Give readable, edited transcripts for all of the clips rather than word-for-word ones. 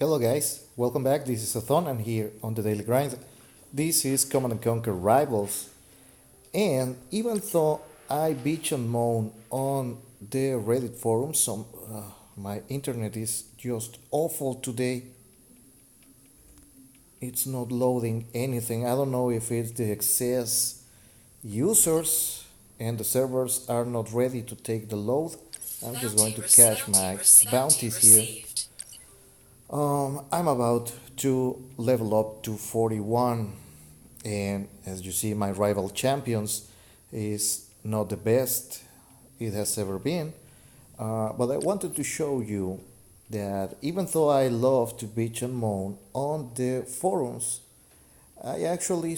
Hello guys, welcome back. This is Athon and here on the Daily Grind. This is Command & Conquer Rivals. And even though I bitch and moan on the Reddit forum, my internet is just awful today. It's not loading anything. I don't know if it's the excess users and the servers are not ready to take the load. I'm just going to cash my bounties here. I'm about to level up to 41, and as you see, my rival champions is not the best it has ever been. But I wanted to show you that even though I love to bitch and moan on the forums, I actually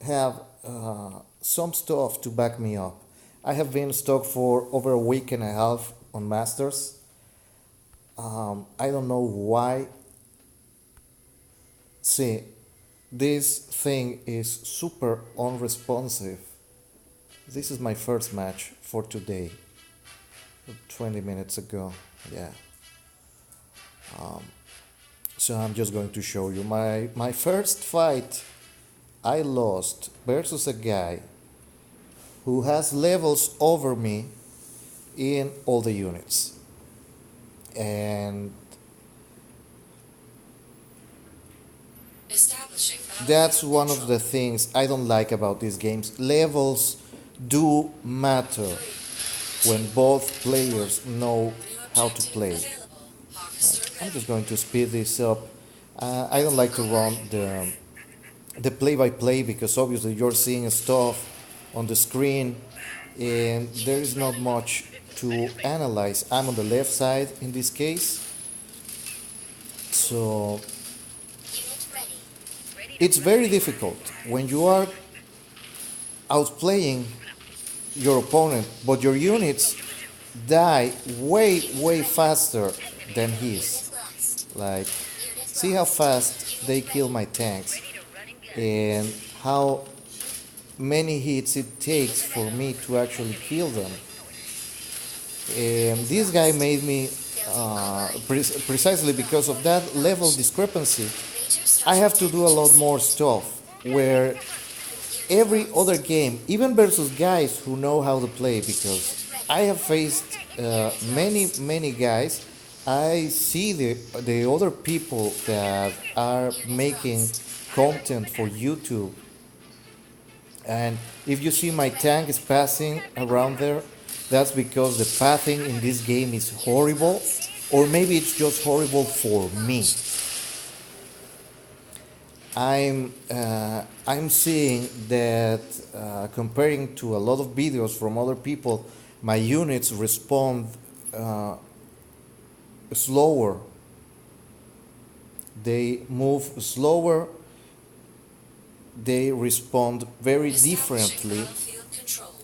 have some stuff to back me up. I have been stuck for over a week and a half on Masters. I don't know why. See, this thing is super unresponsive. This is my first match for today. 20 minutes ago, yeah. So I'm just going to show you my first fight. I lost versus a guy who has levels over me in all the units. And that's one of the things I don't like about these games. Levels do matter when both players know how to play. Right. I'm just going to speed this up. I don't like to run the play-by-play because obviously you're seeing stuff on the screen and there is not much to analyze. I'm on the left side in this case, so it's very difficult when you are outplaying your opponent, but your units die way faster than his. Like, see how fast they kill my tanks and how many hits it takes for me to actually kill them. And this guy made me, precisely because of that level discrepancy, I have to do a lot more stuff, where every other game, even versus guys who know how to play, because I have faced many guys, I see the other people that are making content for YouTube, and if you see my tank is passing around there, that's because the pathing in this game is horrible, or maybe it's just horrible for me. I'm seeing that comparing to a lot of videos from other people, my units respond slower. They move slower. They respond very differently.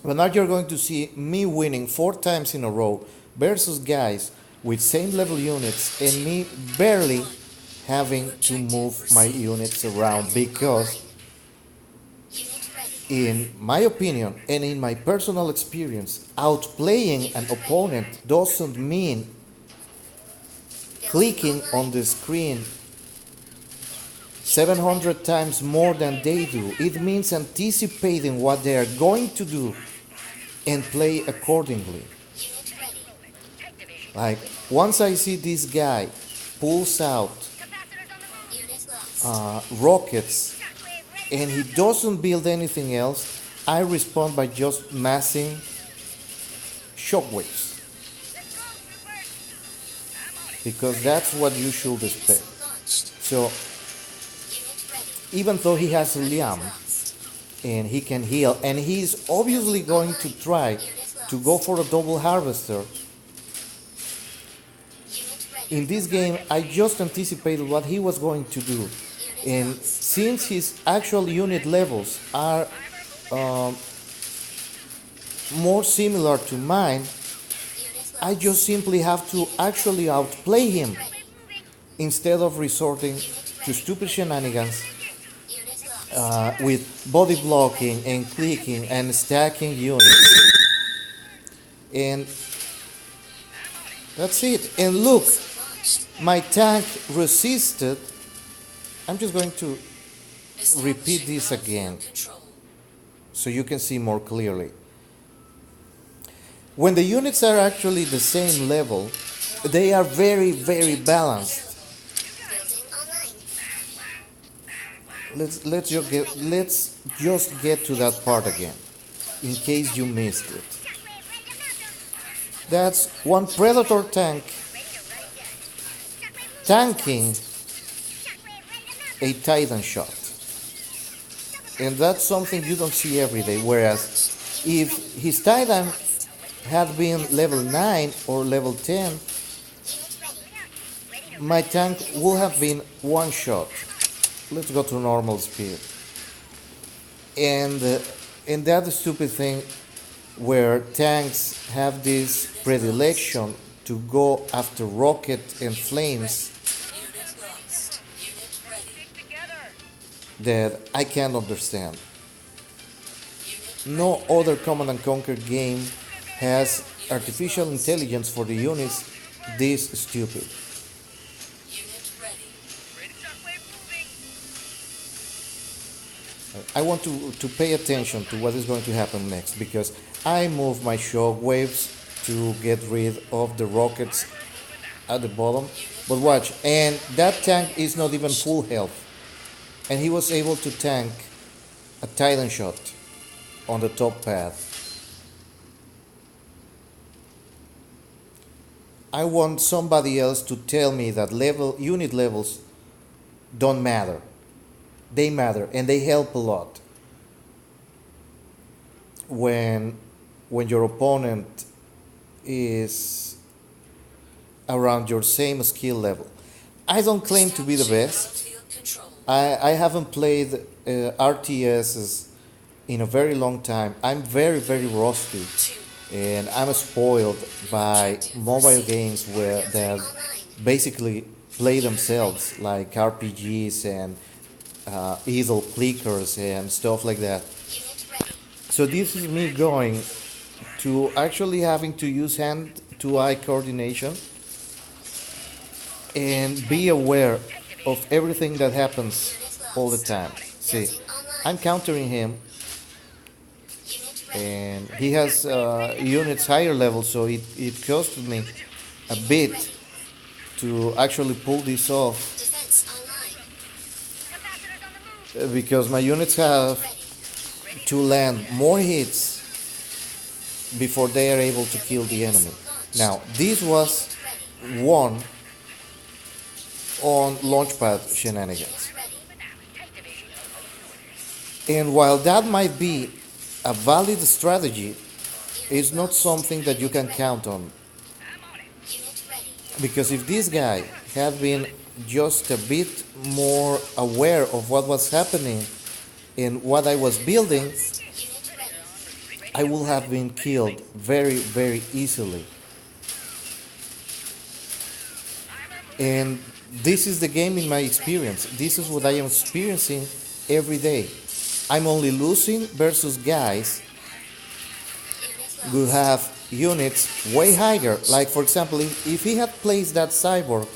But now you're going to see me winning 4 times in a row versus guys with same level units and me barely having to move my units around, because in my opinion and in my personal experience, outplaying an opponent doesn't mean clicking on the screen 700 times more than they do. It means anticipating what they are going to do and play accordingly. Like, once I see this guy pulls out rockets and he doesn't build anything else, I respond by just massing shockwaves, because that's what you should expect. So even though he has Liam and he can heal, and he's obviously going to try to go for a double harvester, in this game I just anticipated what he was going to do, and since his actual unit levels are more similar to mine, I just simply have to actually outplay him instead of resorting to stupid shenanigans with body blocking and clicking and stacking units. And that's it. And look, My tank resisted. I'm just going to repeat this again so you can see more clearly. When the units are actually the same level, they are very, very balanced. Let's just get to that part again, in case you missed it. That's one Predator tank tanking a Titan shot. And that's something you don't see every day. Whereas if his Titan had been level 9 or level 10, my tank would have been one shot. Let's go to normal speed. And that stupid thing where tanks have this predilection to go after rocket and flames that I can't understand. No other Command and Conquer game has artificial intelligence for the units this stupid. I want to pay attention to what is going to happen next because I move my shockwaves to get rid of the rockets at the bottom. But watch, and that tank is not even full health. And he was able to tank a Titan shot on the top path. I want somebody else to tell me that unit levels don't matter. They matter and they help a lot when your opponent is around your same skill level. I don't claim to be the best. I haven't played RTSs in a very long time. I'm very, very rusty, and I'm spoiled by mobile games that basically play themselves, like RPGs and idle clickers and stuff like that. So this is me going to actually having to use hand-to-eye coordination and be aware of everything that happens all the time. See, I'm countering him, and he has units higher level, so it cost me a bit to actually pull this off because my units have to land more hits before they are able to kill the enemy. Now, this was won on launchpad shenanigans. And while that might be a valid strategy, it's not something that you can count on. Because if this guy had been just a bit more aware of what was happening and what I was building, I would have been killed very, very easily. And this is the game in my experience. This is what I am experiencing every day. I'm only losing versus guys who have units way higher. Like, for example, if he had placed that cyborg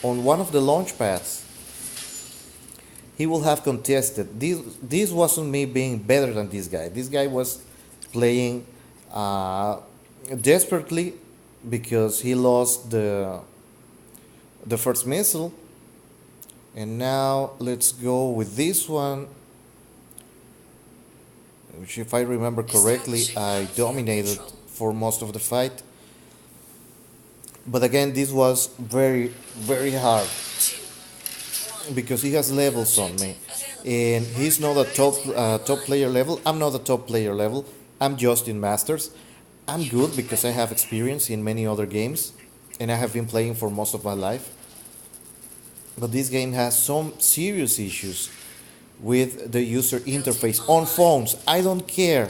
on one of the launch pads, he will have contested. This wasn't me being better than this guy. This guy was playing desperately because he lost the first missile. And now let's go with this one, which, if I remember correctly, I dominated for most of the fight. But again, this was very, very hard because he has levels on me, and he's not a top player level. I'm not a top player level. I'm just in masters. I'm good because I have experience in many other games, and I have been playing for most of my life. But this game has some serious issues with the user interface on phones. I don't care.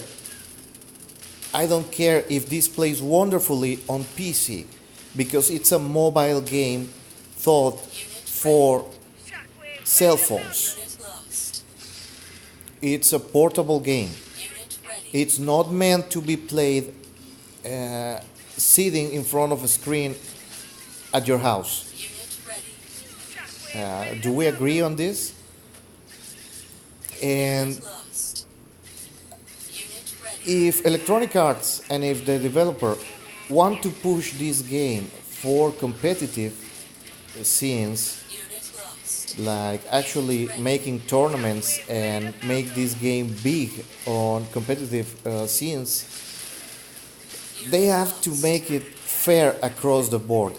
I don't care if this plays wonderfully on PC, because it's a mobile game thought for cell phones. It's a portable game. It's not meant to be played sitting in front of a screen at your house. Do we agree on this? And if Electronic Arts and if the developer want to push this game for competitive scenes, like actually making tournaments and make this game big on competitive scenes, they have to make it fair across the board.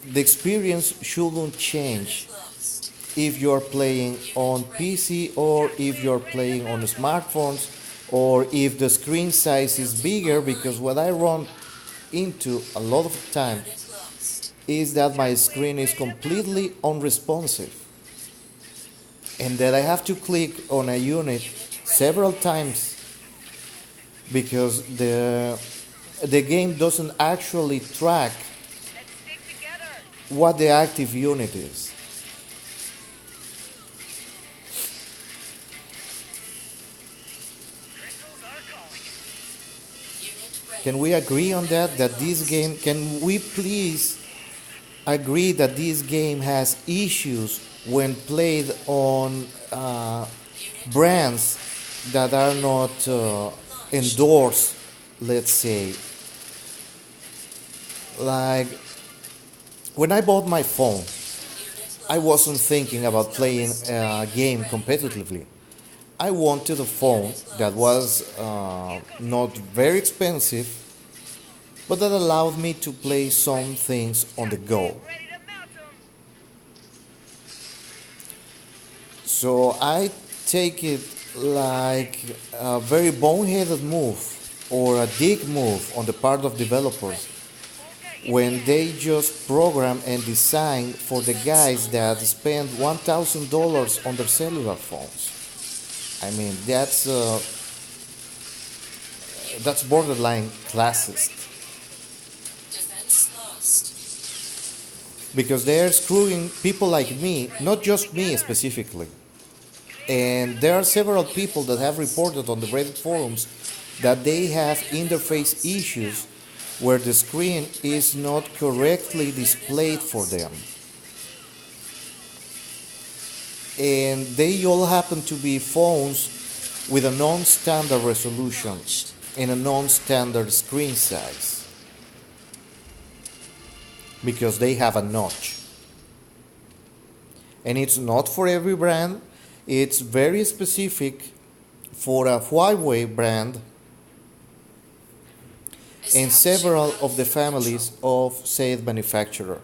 The experience shouldn't change if you're playing on PC or if you're playing on smartphones or if the screen size is bigger, because what I run into a lot of time is that my screen is completely unresponsive and that I have to click on a unit several times because the game doesn't actually track what the active unit is. Can we agree on that? That this game, can we please agree that this game has issues when played on brands that are not endorsed, let's say? Like, when I bought my phone, I wasn't thinking about playing a game competitively. I wanted a phone that was not very expensive, but that allowed me to play some things on the go. So I take it like a very boneheaded move or a dick move on the part of developers when they just program and design for the guys that spend $1,000 on their cellular phones. I mean, that's borderline classist because they're screwing people like me, not just me specifically. And there are several people that have reported on the Reddit forums that they have interface issues where the screen is not correctly displayed for them. And they all happen to be phones with a non-standard resolution and a non-standard screen size because they have a notch. And it's not for every brand, it's very specific for a Huawei brand and several of the families of said manufacturer.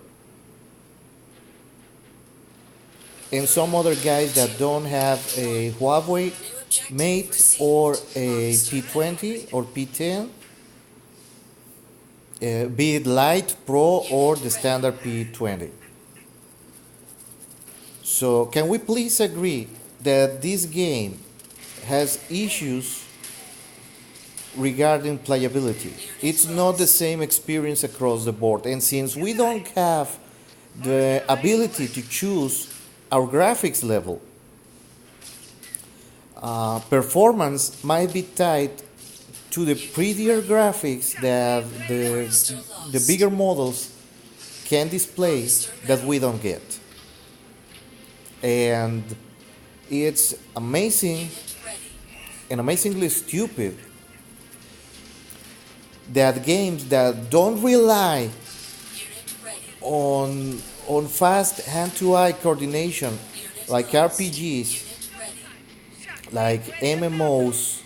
And some other guys that don't have a Huawei Mate or a P20 or P10, be it Lite, Pro, or the standard P20. So can we please agree that this game has issues regarding playability? It's not the same experience across the board, and since we don't have the ability to choose our graphics level, performance might be tied to the prettier graphics that the bigger models can display that we don't get. And it's amazing and amazingly stupid that games that don't rely on fast hand-to-eye coordination, like RPGs, like MMOs,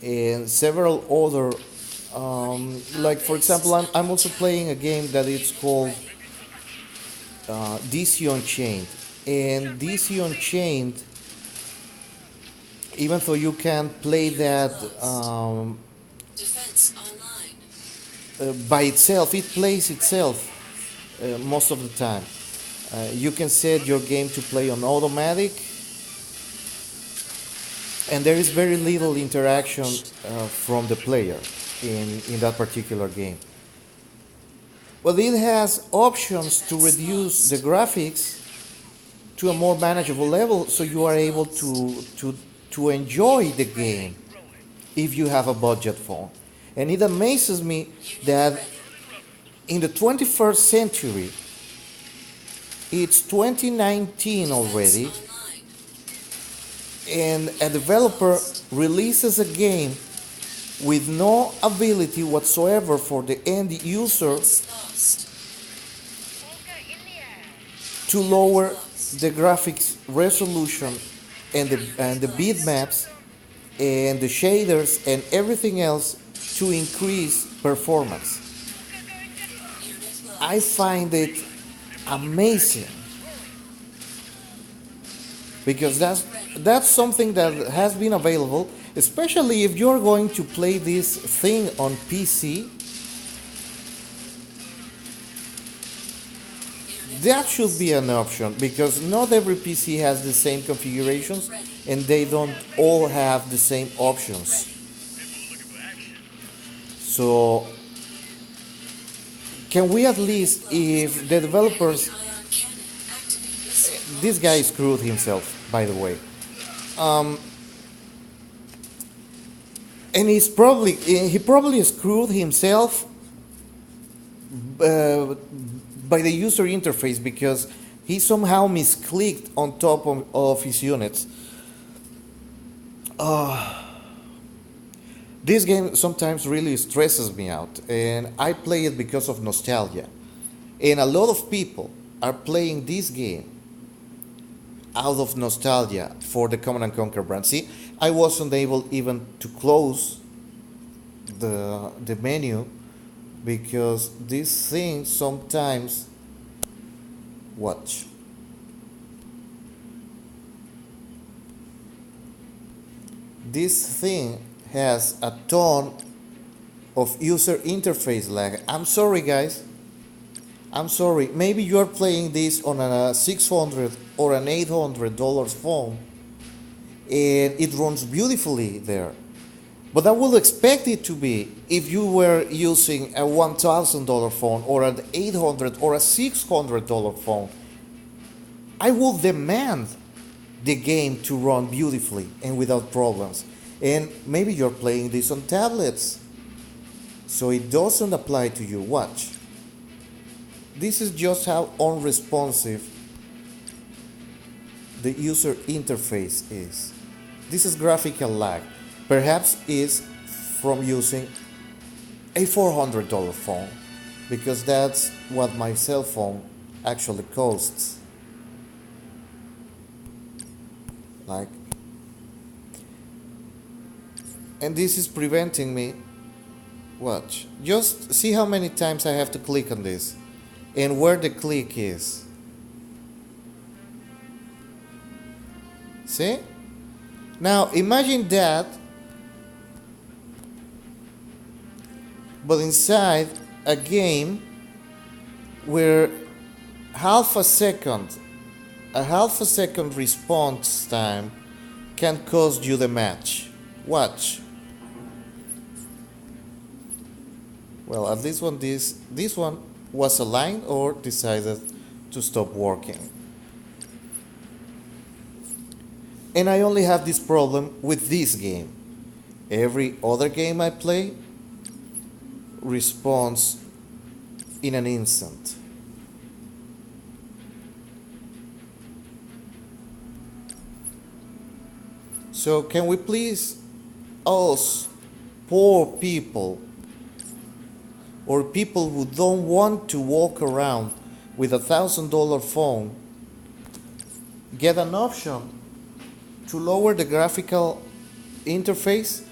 and several other, like for example, I'm also playing a game that it's called DC Unchained, and DC Unchained, even though you can play that by itself, it plays itself most of the time. You can set your game to play on automatic, and there is very little interaction from the player in that particular game. But it has options to reduce the graphics to a more manageable level, so you are able to enjoy the game if you have a budget phone. And it amazes me that in the 21st century, It's 2019 already, and a developer releases a game with no ability whatsoever for the end user to lower the graphics resolution and the bitmaps and the shaders and everything else to increase performance. I find it amazing because that's something that has been available, especially if you're going to play this thing on PC. That should be an option because not every PC has the same configurations and they don't all have the same options. So, can we at least, if the developers, this guy screwed himself, by the way, and he probably screwed himself by the user interface because he somehow misclicked on top of his units. This game sometimes really stresses me out, and I play it because of nostalgia. And a lot of people are playing this game out of nostalgia for the Command and Conquer brand. See, I wasn't able even to close the menu because this thing sometimes watch. This thing has a ton of user interface lag. I'm sorry, guys. I'm sorry. Maybe you're playing this on a $600 or an $800 phone and it runs beautifully there. But I would expect it to be if you were using a $1,000 phone or an $800 or a $600 phone. I will demand the game to run beautifully and without problems. And maybe you're playing this on tablets, so it doesn't apply to you. Watch. This is just how unresponsive the user interface is. This is graphical lag. Perhaps is from using a $400 phone, because that's what my cell phone actually costs. Like, and this is preventing me. Watch. Just see how many times I have to click on this and where the click is. See? Now imagine that, but inside a game where half a second response time can cost you the match. Watch. Well, at least one this one was aligned or decided to stop working. And I only have this problem with this game. Every other game I play responds in an instant. So can we please, us poor people, or people who don't want to walk around with $1,000 phone, get an option to lower the graphical interface,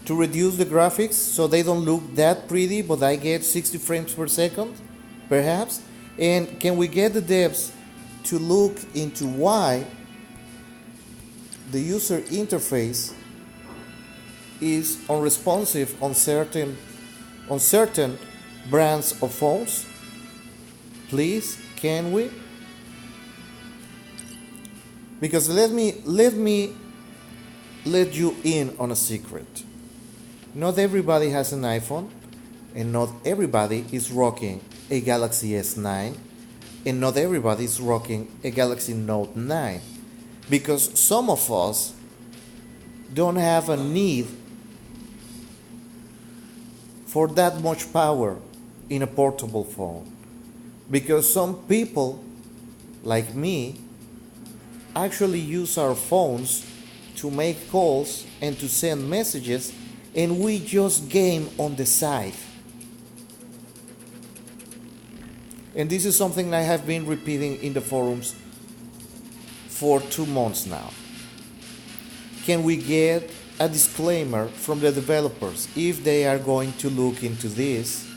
to reduce the graphics so they don't look that pretty, but I get 60 frames per second, perhaps? And can we get the devs to look into why the user interface is unresponsive on certain brands of phones? Please, can we? Because let you in on a secret. Not everybody has an iPhone, and not everybody is rocking a Galaxy S9, and not everybody is rocking a Galaxy Note 9. Because some of us don't have a need for that much power in a portable phone. because some people like me actually use our phones to make calls and to send messages, and we just game on the side. And this is something I have been repeating in the forums for 2 months now. Can we get a disclaimer from the developers if they are going to look into this?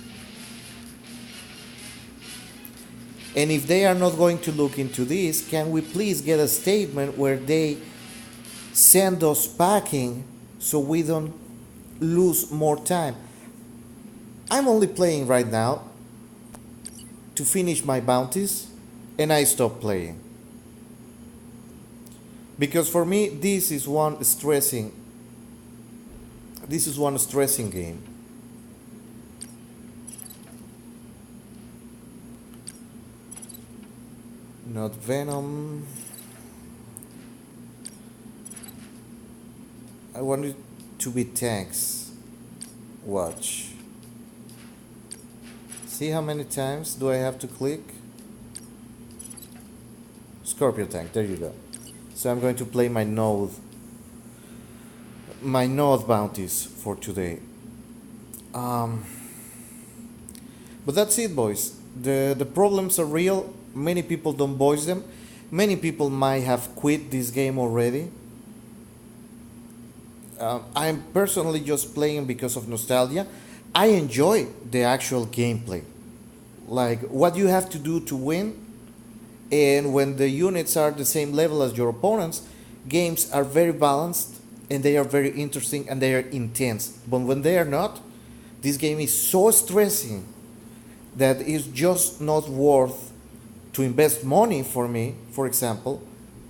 And if they are not going to look into this, can we please get a statement where they send us packing so we don't lose more time? I'm only playing right now to finish my bounties, and I stop playing. Because for me this is one stressing game. Not Venom. I want it to be tanks. Watch. See how many times do I have to click? Scorpion tank, there you go. So I'm going to play my node bounties for today. But that's it, boys. The problems are real. Many people don't voice them. Many people might have quit this game already. I'm personally just playing because of nostalgia. I enjoy the actual gameplay, like what you have to do to win, and when the units are the same level as your opponents, games are very balanced and they are very interesting and they are intense. But when they are not, this game is so stressing that it's just not worth to invest money for me, for example,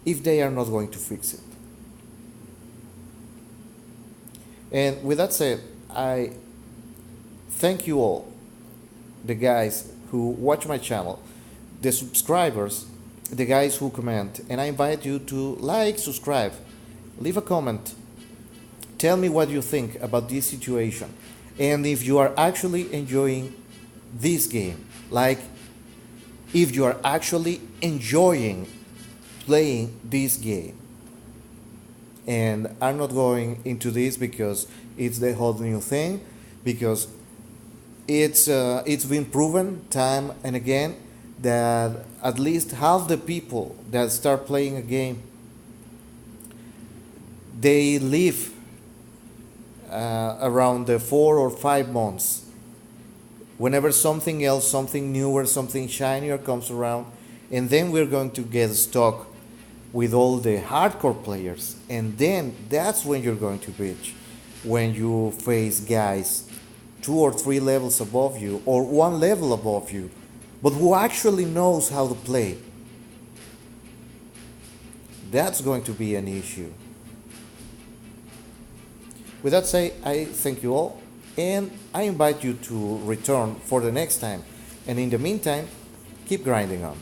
if they are not going to fix it. And with that said, I thank you all, the guys who watch my channel, the subscribers, the guys who comment, and I invite you to like, subscribe, leave a comment, tell me what you think about this situation, and if you are actually enjoying this game, like if you are actually enjoying playing this game. And I'm not going into this because it's the whole new thing, because it's been proven time and again that at least half the people that start playing a game, they live around the 4 or 5 months. Whenever something else, something newer, something shinier comes around, and then we're going to get stuck with all the hardcore players, and then that's when you're going to bitch, when you face guys 2 or 3 levels above you or 1 level above you, but who actually knows how to play. That's going to be an issue. With that said, I thank you all, and I invite you to return for the next time, and in the meantime, keep grinding on.